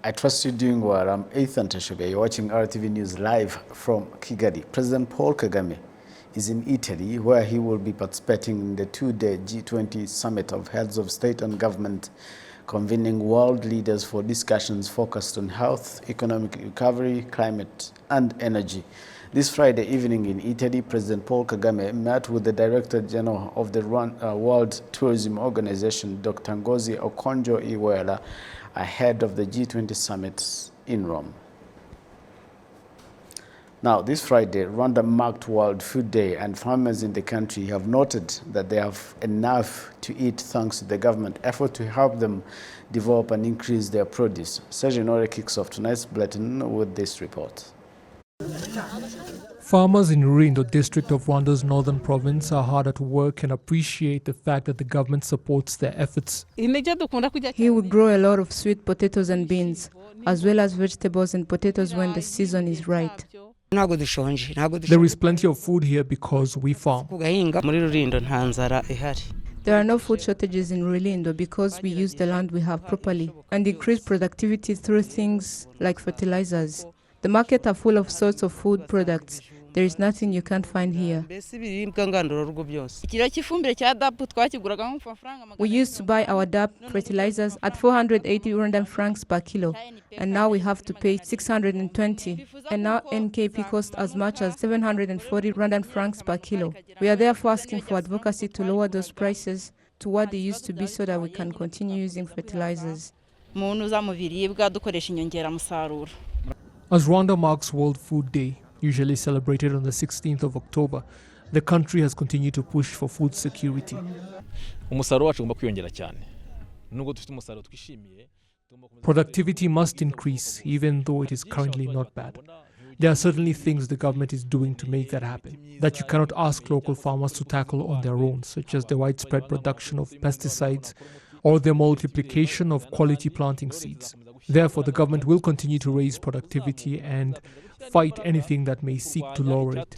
I trust you're doing well. I'm Ethan Teshobe. You're watching RTV News live from Kigali. President Paul Kagame is in Italy, where he will be participating in the two-day G20 summit of heads of state and government, convening world leaders for discussions focused on health, economic recovery, climate, and energy. This Friday evening in Italy, President Paul Kagame met with the Director General of the World Tourism Organization, Dr. Ngozi Okonjo-Iweala, ahead of the G20 summit in Rome. Now, this Friday, Rwanda marked World Food Day, and farmers in the country have noted that they have enough to eat thanks to the government effort to help them develop and increase their produce. Serge Nore kicks off tonight's bulletin with this report. Farmers in Rulindo district of Rwanda's northern province are hard at work and appreciate the fact that the government supports their efforts. Here we grow a lot of sweet potatoes and beans, as well as vegetables and potatoes when the season is right. There is plenty of food here because we farm. There are no food shortages in Rulindo because we use the land we have properly and increase productivity through things like fertilizers. The market are full of sorts of food products. There is nothing you can't find here. We used to buy our DAP fertilizers at 480 Rwandan francs per kilo, and now we have to pay 620. And now NKP costs as much as 740 Rwandan francs per kilo. We are therefore asking for advocacy to lower those prices to what they used to be so that we can continue using fertilizers. As Rwanda marks World Food Day, usually celebrated on the 16th of October, the country has continued to push for food security. Productivity must increase, even though it is currently not bad. There are certainly things the government is doing to make that happen, that you cannot ask local farmers to tackle on their own, such as the widespread production of pesticides or the multiplication of quality planting seeds. Therefore, the government will continue to raise productivity and fight anything that may seek to lower it.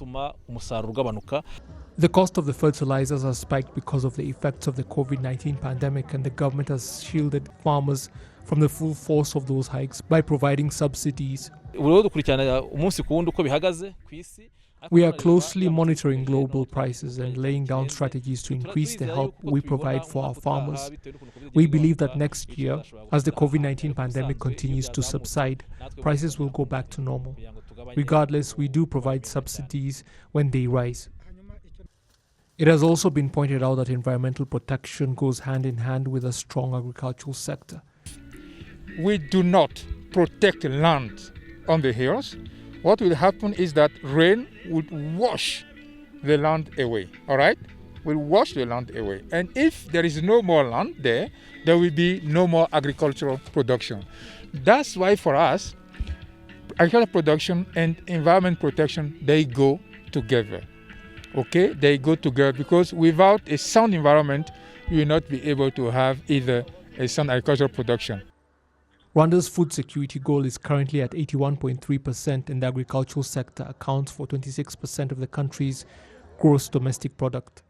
The cost of the fertilizers has spiked because of the effects of the COVID-19 pandemic, and the government has shielded farmers from the full force of those hikes by providing subsidies. We are closely monitoring global prices and laying down strategies to increase the help we provide for our farmers. We believe that next year, as the COVID-19 pandemic continues to subside, prices will go back to normal. Regardless, we do provide subsidies when they rise. It has also been pointed out that environmental protection goes hand in hand with a strong agricultural sector. We do not protect land on the hills. What will happen is that rain would wash the land away, all right? Will wash the land away. And if there is no more land there, there will be no more agricultural production. That's why for us, agricultural production and environment protection, they go together, okay? They go together because without a sound environment, you will not be able to have either a sound agricultural production. Rwanda's food security goal is currently at 81.3%, and the agricultural sector accounts for 26% of the country's gross domestic product.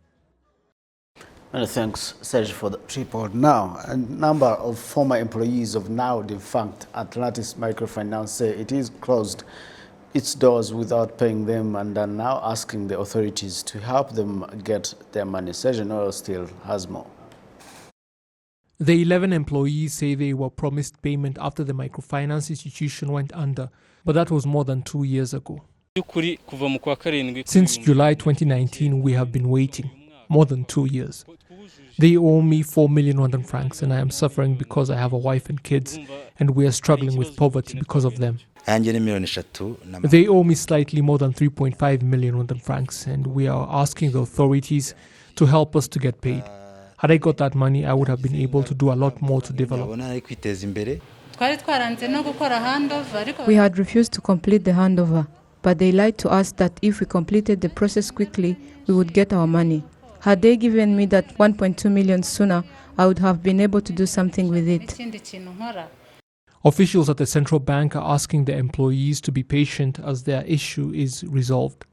Many thanks, Serge, for the report. Now, a number of former employees of now defunct Atlantis Microfinance say it is closed its doors without paying them and are now asking the authorities to help them get their money. Serge Noel still has more. The 11 employees say they were promised payment after the microfinance institution went under, but that was more than 2 years ago. Since July 2019, we have been waiting, more than 2 years. They owe me 4 million Rwandan francs, and I am suffering because I have a wife and kids, and we are struggling with poverty because of them. They owe me slightly more than 3.5 million Rwandan francs, and we are asking the authorities to help us to get paid. Had I got that money, I would have been able to do a lot more to develop. We had refused to complete the handover, but they lied to us that if we completed the process quickly, we would get our money. Had they given me that 1.2 million sooner, I would have been able to do something with it. Officials at the central bank are asking the employees to be patient as their issue is resolved.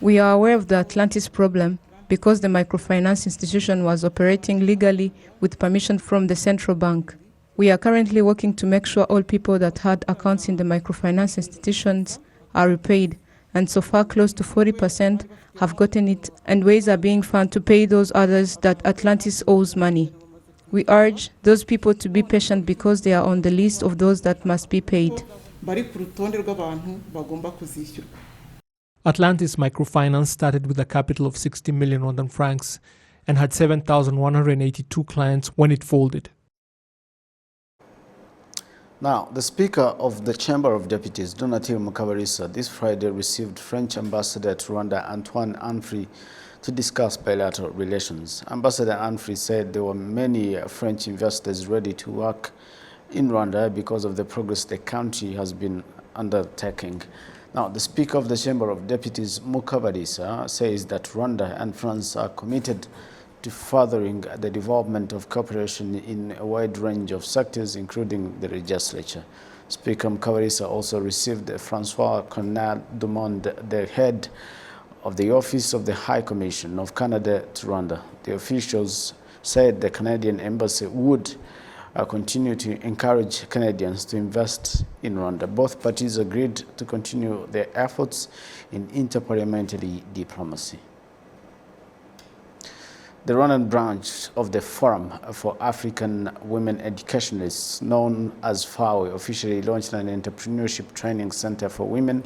We are aware of the Atlantis problem, because the microfinance institution was operating legally with permission from the central bank. We are currently working to make sure all people that had accounts in the microfinance institutions are repaid, and so far close to 40% have gotten it, and ways are being found to pay those others that Atlantis owes money. We urge those people to be patient because they are on the list of those that must be paid. Atlantis Microfinance started with a capital of 60 million Rwandan francs and had 7,182 clients when it folded. Now, the Speaker of the Chamber of Deputies, Donatille Mukabalisa, this Friday received French Ambassador to Rwanda, Antoine Anfri, to discuss bilateral relations. Ambassador Anfri said there were many French investors ready to work in Rwanda because of the progress the country has been undertaking. Now, the Speaker of the Chamber of Deputies, Mukabalisa, says that Rwanda and France are committed to furthering the development of cooperation in a wide range of sectors, including the legislature. Speaker Mukabalisa also received Francois Conal Dumond, the head of the Office of the High Commission of Canada to Rwanda. The officials said the Canadian Embassy would continue to encourage Canadians to invest in Rwanda. Both parties agreed to continue their efforts in interparliamentary diplomacy. The Rwandan branch of the Forum for African Women Educationalists, known as FAWE, officially launched an entrepreneurship training center for women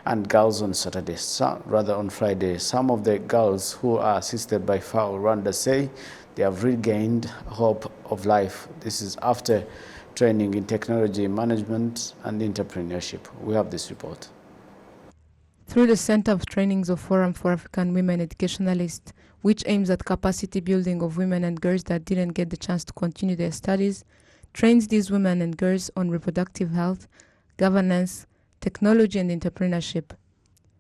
and girls on Saturday, on Friday. Some of the girls who are assisted by FAWE Rwanda say they have regained hope of life. This is after training in technology management and entrepreneurship. We have this report. Through the Center of Trainings of Forum for African Women Educationalists, which aims at capacity building of women and girls that didn't get the chance to continue their studies, trains these women and girls on reproductive health, governance, technology, and entrepreneurship.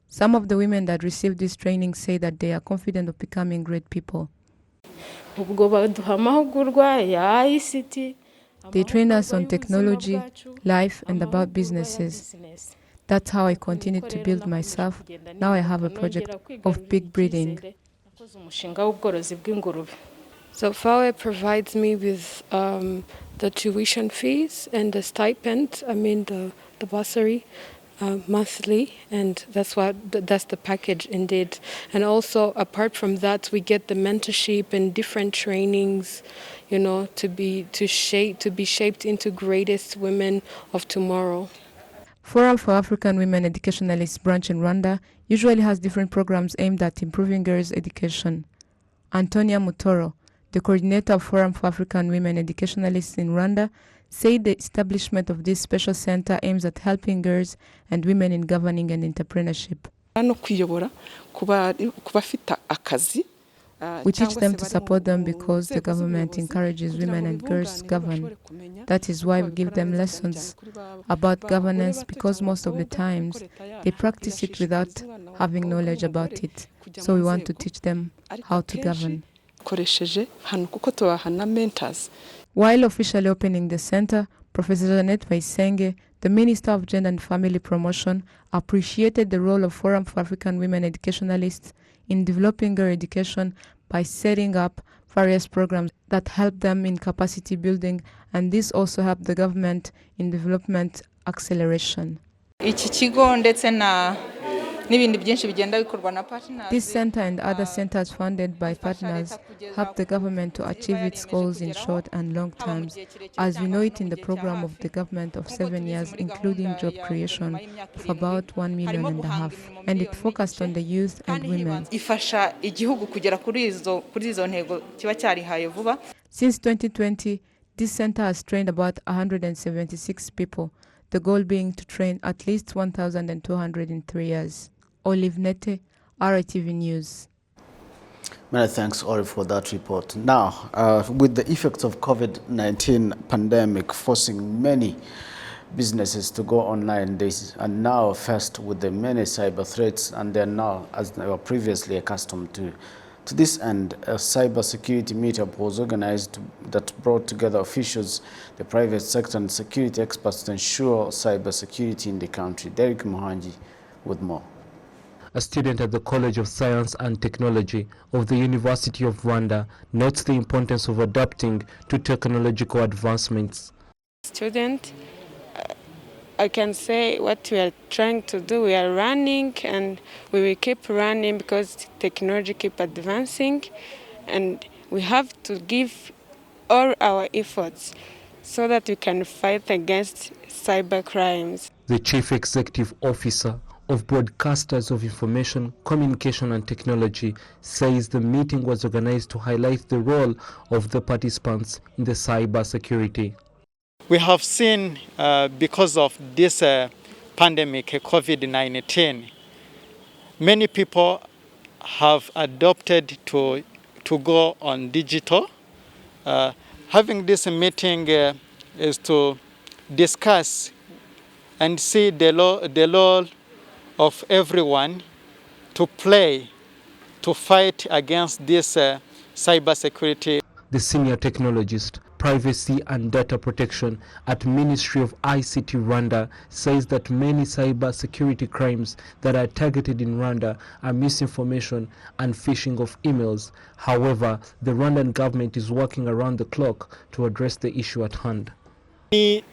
Some of the women that received this training say that they are confident of becoming great people. They train us on technology, life, and about businesses. That's how I continued to build myself. Now I have a project of pig breeding. So FAWE provides me with the tuition fees and the stipend, the bursary monthly, and that's the package indeed. And also apart from that, we get the mentorship and different trainings, to be shaped into greatest women of tomorrow. Forum for African Women Educationalists branch in Rwanda usually has different programs aimed at improving girls' education. Antonia Mutoro, the coordinator of Forum for African Women Educationalists in Rwanda, said the establishment of this special center aims at helping girls and women in governing and entrepreneurship. We teach them to support them because the government encourages women and girls to govern. That is why we give them lessons about governance, because most of the times they practice it without having knowledge about it. So we want to teach them how to govern. While officially opening the center, Professor Jeanette Bayisenge, the Minister of Gender and Family Promotion, appreciated the role of Forum for African Women Educationalists in developing girl education by setting up various programs that help them in capacity building, and this also helped the government in development acceleration. This center and other centers funded by partners help the government to achieve its goals in short and long terms, as we know it in the program of the government of 7 years, including job creation of about 1.5 million, and it focused on the youth and women. Since 2020, this center has trained about 176 people, the goal being to train at least 1,200 in 3 years. Olive Nete, RwandaTV News. Many thanks, Olive, for that report. Now, with the effects of COVID-19 pandemic forcing many businesses to go online, they are now faced with the many cyber threats, and they're now, as they were previously accustomed to. To this end, a cyber security meetup was organized that brought together officials, the private sector, and security experts to ensure cyber security in the country. Derek Mohanji with more. a student at the College of Science and Technology of the University of Rwanda, notes the importance of adapting to technological advancements. Student, I can say what we are trying to do, we are running and we will keep running because technology keep advancing, and we have to give all our efforts so that we can fight against cyber crimes. The Chief Executive Officer of Broadcasters of Information, Communication and Technology says the meeting was organized to highlight the role of the participants in the cyber security. We have seen, because of this pandemic, COVID-19, many people have adopted to go on digital. Having this meeting is to discuss and see the role of everyone to play to fight against this cybersecurity. The senior technologist, privacy and data protection at Ministry of ICT Rwanda says that many cyber security crimes that are targeted in Rwanda are misinformation and phishing of emails. However, the Rwandan government is working around the clock to address the issue at hand. Many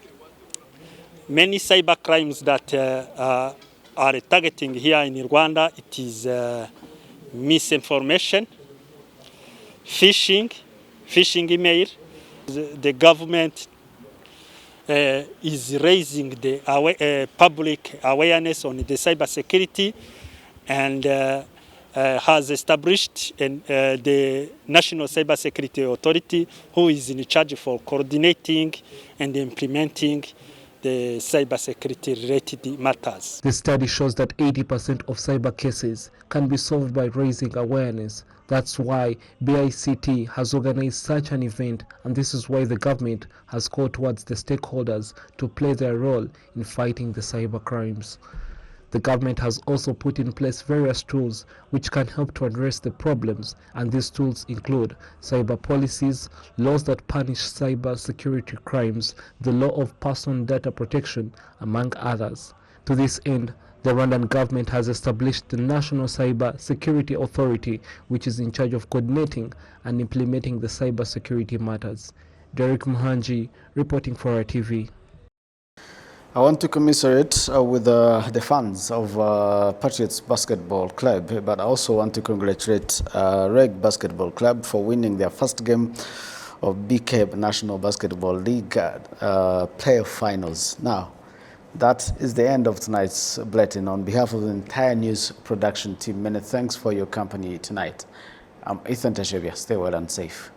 cyber crimes that are targeting here in Rwanda, it is misinformation, phishing email. The government is raising the public awareness on the cybersecurity and has established the National Cybersecurity Authority, who is in charge for coordinating and implementing the cybersecurity related matters. The study shows that 80% of cyber cases can be solved by raising awareness. That's why BICT has organized such an event, and this is why the government has called towards the stakeholders to play their role in fighting the cyber crimes. The government has also put in place various tools which can help to address the problems, and these tools include cyber policies, laws that punish cyber security crimes, the law of personal data protection, among others. To this end, the Rwandan government has established the National Cyber Security Authority, which is in charge of coordinating and implementing the cyber security matters. Derek Muhanji, reporting for our TV. I want to commiserate with the fans of Patriots Basketball Club, but I also want to congratulate Reg Basketball Club for winning their first game of BK National Basketball League playoff finals. Now, that is the end of tonight's bulletin. On behalf of the entire news production team, many thanks for your company tonight. I'm Ethan Tashevia. Stay well and safe.